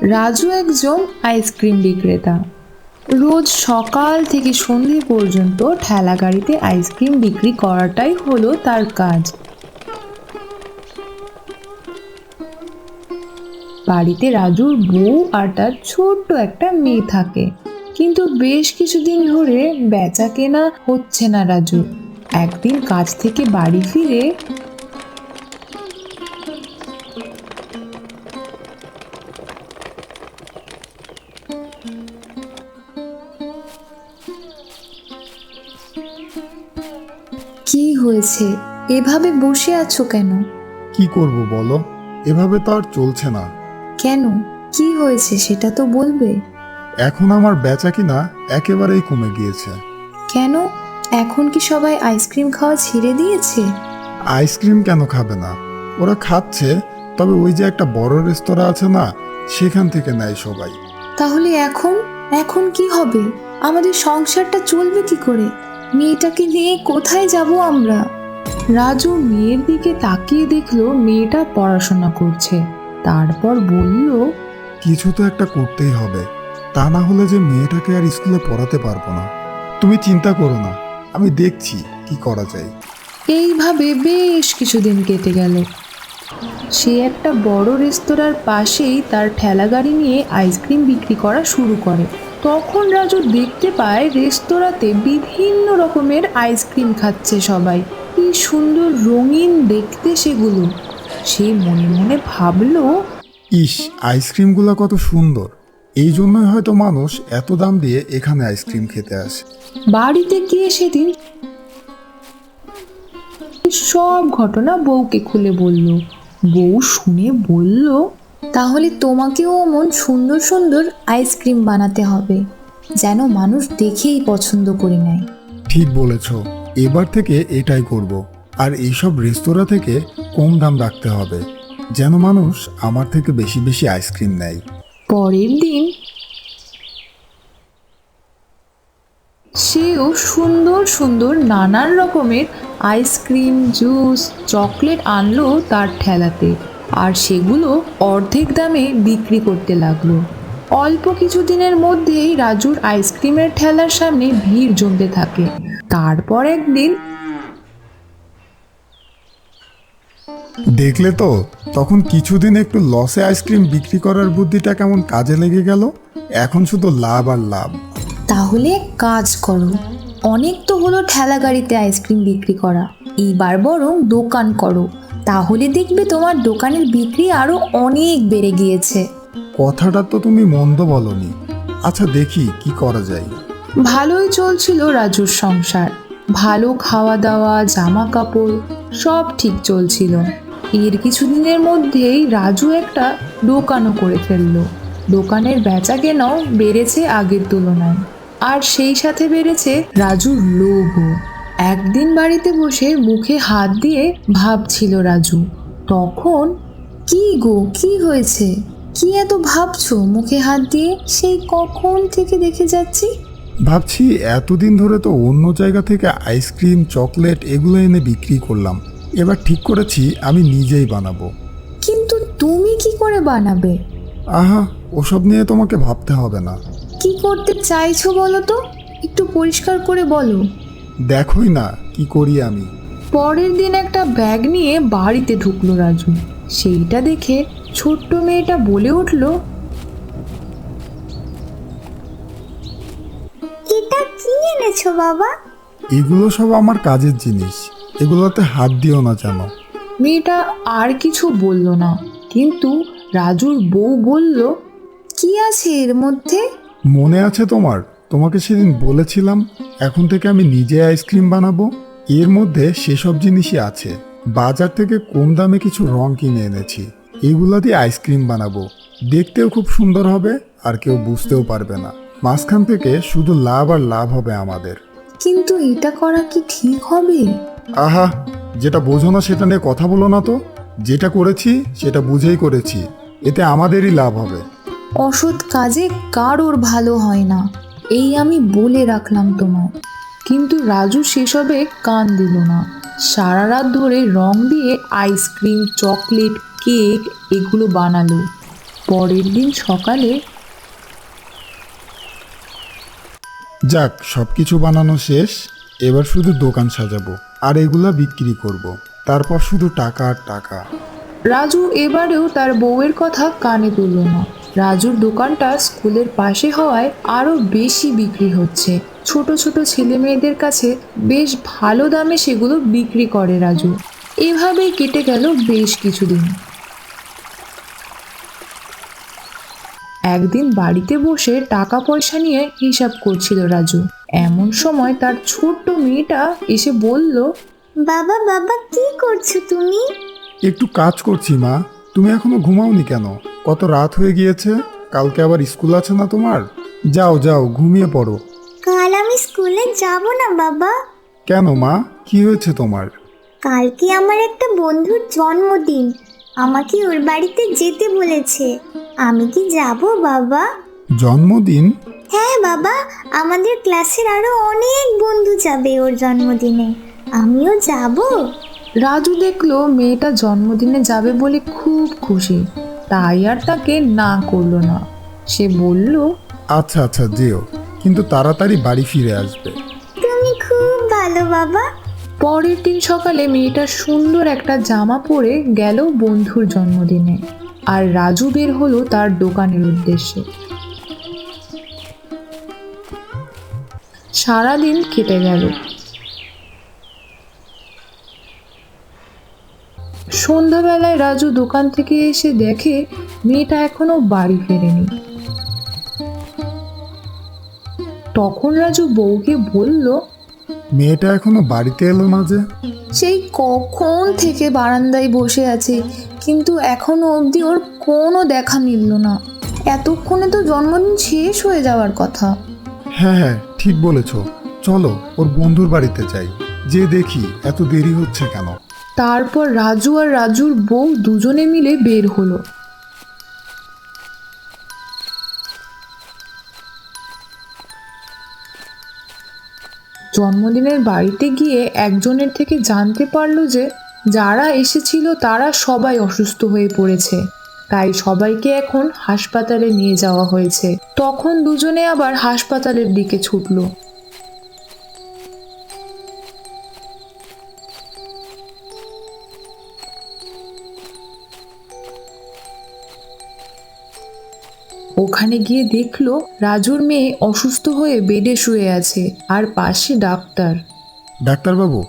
রাজু একজন আইসক্রিম বিক্রেতা। রোজ সকাল থেকে সন্ধে পর্যন্ত ঠেলা গাড়িতে আইসক্রিম বিক্রি করাটাই হলো তার কাজ। বাড়িতে রাজুর বউ আর তার ছোট্ট একটা মেয়ে থাকে, কিন্তু বেশ কিছুদিন ধরে বেচা কেনা হচ্ছে না রাজু। একদিন কাজ থেকে বাড়ি ফিরে কি হয়েছে, এভাবে বসে আছো কেন? কি করব বলো, এভাবে তো আর চলছে না। কেন, কি হয়েছে সেটা তো বলবে। এখন আমার বেচা কিনা একেবারেই কমে গিয়েছে। কেন, এখন কি সবাই আইসক্রিম খাওয়া ছেড়ে দিয়েছে? আইসক্রিম কেন খাবে না? ওরা খাচ্ছে, তবে ওই যে একটা বড় রেস্তোরাঁ আছে না, সেখান থেকে নেয় সবাই। তাহলে এখন এখন কি হবে? আমাদের সংসারটা চলবে কি করে? মেয়েটাকে নিয়ে কোথায় যাব আমরা? রাজু মেয়ের দিকে তাকিয়ে দেখলো মেয়েটা পড়াশোনা করছে। তারপর বলল, কিছু তো একটা করতেই হবে, তা না হলে যে মেয়েটাকে আর স্কুলে পড়াতে পারবো না। তুমি চিন্তা করো না, আমি দেখছি কি করা যায়। এইভাবে বেশ কিছুদিন কেটে গেল। সে একটা বড় রেস্তোরাঁর পাশেই তার ঠেলা গাড়ি নিয়ে আইসক্রিম বিক্রি করা শুরু করে। তখন রাজু দেখতে পায় রেস্তোরাঁতে বিভিন্ন রকমের আইসক্রিম খাচ্ছে সবাই। কি সুন্দর রঙিন দেখতে সেগুলো। সে মনে মনে ভাবলো, ইস, আইসক্রিমগুলো কত সুন্দর! এই জন্যই হয়তো মানুষ এত দাম দিয়ে এখানে আইসক্রিম খেতে আসে। বাড়িতে গিয়ে সেদিন সব ঘটনা বউকে খুলে বলল। বউ শুনে বলল, তাহলে তোমাকেও এমন সুন্দর সুন্দর আইসক্রিম বানাতে হবে, যেন মানুষ দেখেই পছন্দ করে নেয়। ঠিক বলেছ, এবার থেকে এটাই করব। আর এইসব রেস্তোরাঁ থেকে কম দাম রাখতে হবে, যেন মানুষ আমার থেকে বেশি বেশি আইসক্রিম নেয়। পরের দিন সেও সুন্দর সুন্দর নানান রকমের আইসক্রিম, জুস, চকলেট আনলো তার ঠেলাতে, আর সেগুলো অর্ধেক দামে বিক্রি করতে লাগলো। অল্প কিছুদিনের মধ্যেই রাজুর আইসক্রিমের ঠেলার সামনে ভিড় জমতে থাকে। তারপর একদিন, দেখলে তো, তখন কিছুদিন একটু লসে আইসক্রিম বিক্রি করার বুদ্ধিটা কেমন কাজে লেগে গেল। এখন শুধু লাভ আর লাভ। তাহলে এক কাজ করো, অনেক তো হলো ঠেলা গাড়িতে আইসক্রিম বিক্রি করা, এবার বরং দোকান করো, তাহলে দেখবে তোমার দোকানের বিক্রি আরো অনেক বেড়ে গিয়েছে। কথাটা তো তুমি মন্দ বলনি। আচ্ছা, দেখি কি করা যায়। ভালোই চলছিল রাজুর সংসার। ভালো খাওয়া দাওয়া, জামা কাপড় সব ঠিক চলছিল। এর কিছুদিনের মধ্যেই রাজু একটা দোকানও করে ফেললো। দোকানের বেচা কেনাও বেড়েছে আগের তুলনায়, আর সেই সাথে বেড়েছে রাজুর লোভও। একদিন বাড়িতে বসে মুখে হাত দিয়ে ভাবছিল রাজু। তখন, কি গো, কি হয়েছে? কি এত ভাবছো মুখে হাত দিয়ে? সেই কখন থেকে দেখে যাচ্ছি। ভাবছি, এতদিন ধরে তো অন্য জায়গা থেকে আইসক্রিম, চকলেট এগুলো এনে বিক্রি করলাম। এবার ঠিক করেছি আমি নিজেই বানাবো। কিন্তু তুমি কি করে বানাবে? আহা, ওসব নিয়ে তোমাকে ভাবতে হবে না। কি করতে চাইছো বলো তো, একটু পরিষ্কার করে বলো। দেখোই না কি করি আমি। পরের দিন একটা ব্যাগ নিয়ে বাড়িতে ঢুকলো রাজু। সেইটা দেখে ছোট্ট মেয়েটা বলে উঠল, এটা কি এনেছো বাবা? এগুলো সব আমার কাজের জিনিস, এগুলোতে হাত দিও না যেন। মেয়েটা আর কিছু বলল না, কিন্তু রাজুর বউ বলল, কি আছে এর মধ্যে? মনে আছে তোমার, তোমাকে সেদিন বলেছিলাম এখন থেকে আমি নিজে আইসক্রিম বানাবো। এর মধ্যে সেসব জিনিসই আছে। বাজার থেকে কম দামে কিছু রং কিনে এনেছি, এগুলা দিয়ে আইসক্রিম বানাবো। দেখতেও খুব সুন্দর হবে, আর কেউ বুঝতেও পারবে না। মাঝখান থেকে শুধু লাভ আর লাভ হবে আমাদের। কিন্তু এটা করা কি ঠিক হবে? আহা, যেটা বোঝো না সেটা নিয়ে কথা বলো না তো। যেটা করেছি সেটা বুঝেই করেছি, এতে আমাদেরই লাভ হবে। অসৎ কাজে কারোর ভালো হয় না, এই আমি বলে রাখলাম তোমার। কিন্তু রাজু সেসবে কান দিল না। সারা রাত ধরে রং দিয়ে আইসক্রিম, চকলেট, কেক এগুলো বানালো। পরের দিন সকালে যাক, সবকিছু বানানো শেষ। এবার শুধু দোকান সাজাবো আর এগুলা বিক্রি করব। তারপর শুধু টাকা আর টাকা। রাজু এবারেও তার বউয়ের কথা কানে তুলল না। রাজুর দোকানটা স্কুলের পাশে হওয়ায় আরো বেশি বিক্রি হচ্ছে। ছোট ছোট ছেলে মেয়েদের কাছে বেশ ভালো দামে সেগুলো বিক্রি করে রাজু। এভাবেই কেটে গেল বেশ কিছুদিন। একদিন বাড়িতে বসে টাকা পয়সা নিয়ে হিসাব করছিল রাজু। এমন সময় তার ছোট্ট মেয়েটা এসে বলল, বাবা বাবা কি করছো তুমি? একটু কাজ করছি মা। তুমি এখনো ঘুমাওনি কেন? কত রাত হয়ে গিয়েছে। কালকে আবার স্কুল আছে না তোমার? যাও যাও, ঘুমিয়ে পড়ো। কাল আমি স্কুলে যাব না বাবা। কেন মা, কি হয়েছে তোমার? কালকে আমার একটা বন্ধুর জন্মদিন, আমাকে ওর বাড়িতে যেতে বলেছে। আমি কি যাব বাবা? জন্মদিন? হ্যাঁ বাবা, আমাদের ক্লাসের আরো অনেক বন্ধু যাবে ওর জন্মদিনে। আমিও যাব। রাজু দেখলো মেয়েটা জন্মদিনে যাবে বলে খুব খুশি, তাই আর তাকে না করলো না। সে বলল, আচ্ছা আচ্ছা, যেও, কিন্তু তাড়াতাড়ি বাড়ি ফিরে আসবে। তুমি খুব ভালো বাবা। পরের দিন সকালে মেয়েটা সুন্দর একটা জামা পরে গেল বন্ধুর জন্মদিনে, আর রাজু বের হলো তার দোকানের উদ্দেশ্যে। সারাদিন কেটে গেল। সন্ধ্যাবেলায় রাজু দোকান থেকে এসে দেখে মেয়েটা এখনো বাড়ি ফেরেনি। তখন রাজু বউকে বলল, মেয়েটা এখনো বাড়িতে এলো না যে? সেই কখন থেকে বারান্দায় বসে আছে, কিন্তু এখনো অবধি ওর কোনো দেখা মিলল না। এতক্ষণে তো জন্মদিন শেষ হয়ে যাওয়ার কথা। হ্যাঁ হ্যাঁ, ঠিক বলেছ। চলো ওর বন্ধুর বাড়িতে যাই, যে দেখি এত দেরি হচ্ছে কেন। তারপর রাজু আর রাজুর বউ দুজনে মিলে বের হলো। জন্মদিনের বাড়িতে গিয়ে একজনের থেকে জানতে পারলো যে যারা এসেছিল তারা সবাই অসুস্থ হয়ে পড়েছে, তাই সবাইকে এখন হাসপাতালে নিয়ে যাওয়া হয়েছে। তখন দুজনে আবার হাসপাতালের দিকে ছুটলো। ওখানে গিয়ে দেখলো রাজুর মেয়ে অসুস্থ হয়ে বেডে শুয়ে আছে, আর পাশে ডাক্তার। ডাক্তারবাবু,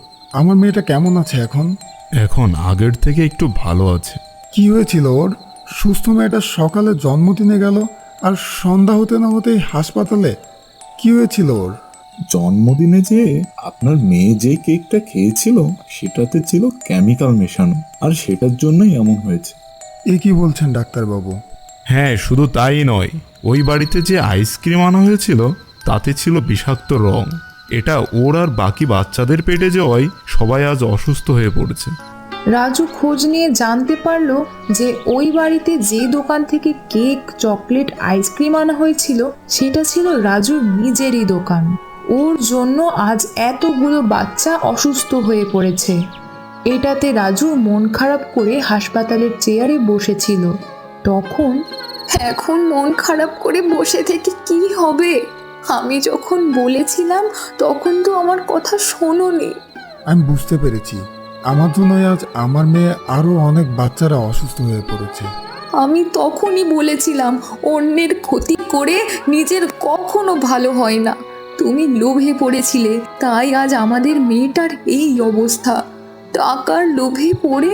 আমার মেয়েটা কেমন আছে এখন? এখন আগের থেকে একটু ভালো আছে। কি হয়েছিল ওর? সুস্থ মেয়েটা সকালে জন্মদিনে গেল, আর সন্ধ্যা হতে না হতেই হাসপাতালে। কি হয়েছিল ওর? জন্মদিনে যে আপনার মেয়ে যে কেকটা খেয়েছিল সেটাতে ছিল কেমিক্যাল মেশানো, আর সেটার জন্যই এমন হয়েছে। এ কি বলছেন ডাক্তারবাবু? হ্যাঁ, শুধু তাই নয়, ওই বাড়িতে যে আইসক্রিম আনা হয়েছিল তাতে ছিল বিষাক্ত রং। এটা ওর আর বাকি বাচ্চাদের পেটে যাওয়ায় সবাই আজ অসুস্থ হয়ে পড়েছে। রাজু খোঁজ নিয়ে জানতে পারলো যে ওই বাড়িতে যে দোকান থেকে কেক, চকলেট, আইসক্রিম আনা হয়েছিল সেটা ছিল রাজুর নিজেরই দোকান। ওর জন্য আজ এতগুলো বাচ্চা অসুস্থ হয়ে পড়েছে। এটাতে রাজু মন খারাপ করে হাসপাতালের চেয়ারে বসেছিল। তখন, এখন মন খারাপ করে বসে থেকে কি হবে? আমি যখন বলেছিলাম তখন তো আমার কথা শোনোনি। আমি বুঝতে পেরেছি, আমার জন্যই আজ আমার মেয়ে আরও অনেক বাচ্চারা অসুস্থ হয়ে পড়েছে। আমি তখনই বলেছিলাম অন্যের ক্ষতি করে নিজের কখনো ভালো হয় না। তুমি লোভে পড়েছিলে, তাই আজ আমাদের মেয়েটার এই অবস্থা। টাকার লোভে পড়ে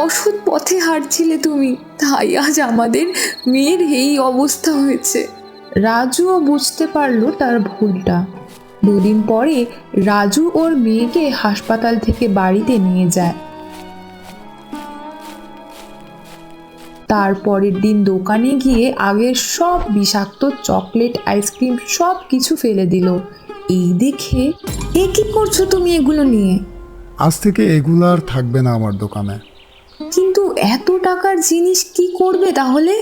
অসৎ পথে হাঁটছিলে তুমি, তাই আজ আমাদের মেয়ের এই অবস্থা হয়েছে। রাজুও বুঝতে পারলো তার ভুলটা। দুদিন পরে রাজু ওর মেয়েকে হাসপাতাল থেকে বাড়িতে নিয়ে যায়। তারপরের দিন দোকানে গিয়ে আগের সব বিষাক্ত চকলেট, আইসক্রিম সব কিছু ফেলে দিল। এই দেখে, এ কি করছো তুমি এগুলো নিয়ে? আজ থেকে এগুলো আর থাকবে না আমার দোকানে। কিন্তু এত টাকার জিনিস কি করবে তাহলে?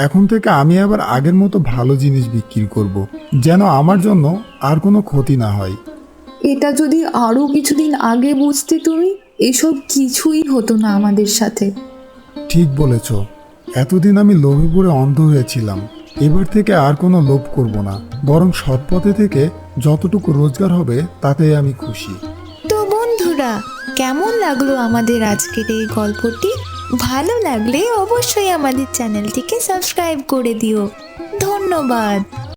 এখন থেকে আমি আবার আগের মতো ভালো জিনিস বিক্রি করব, যেন আমার জন্য আর কোনো ক্ষতি না হয়। এটা যদি আরো কিছুদিন আগে বুঝতে তুমি, এসব কিছুই হতো না আমাদের সাথে। ঠিক বলেছ, এতদিন আমি লোভে পড়ে অন্ধ হয়েছিলাম। এবার থেকে আর কোনো লোভ করব না, বরং সৎ পথে থেকে যতটুকু রোজগার হবে তাতেই আমি খুশি। তো বন্ধুরা, কেমন লাগলো আমাদের আজকের এই গল্পটি? ভালো লাগলে অবশ্যই আমাদের চ্যানেলটিকে সাবস্ক্রাইব করে দিও। ধন্যবাদ।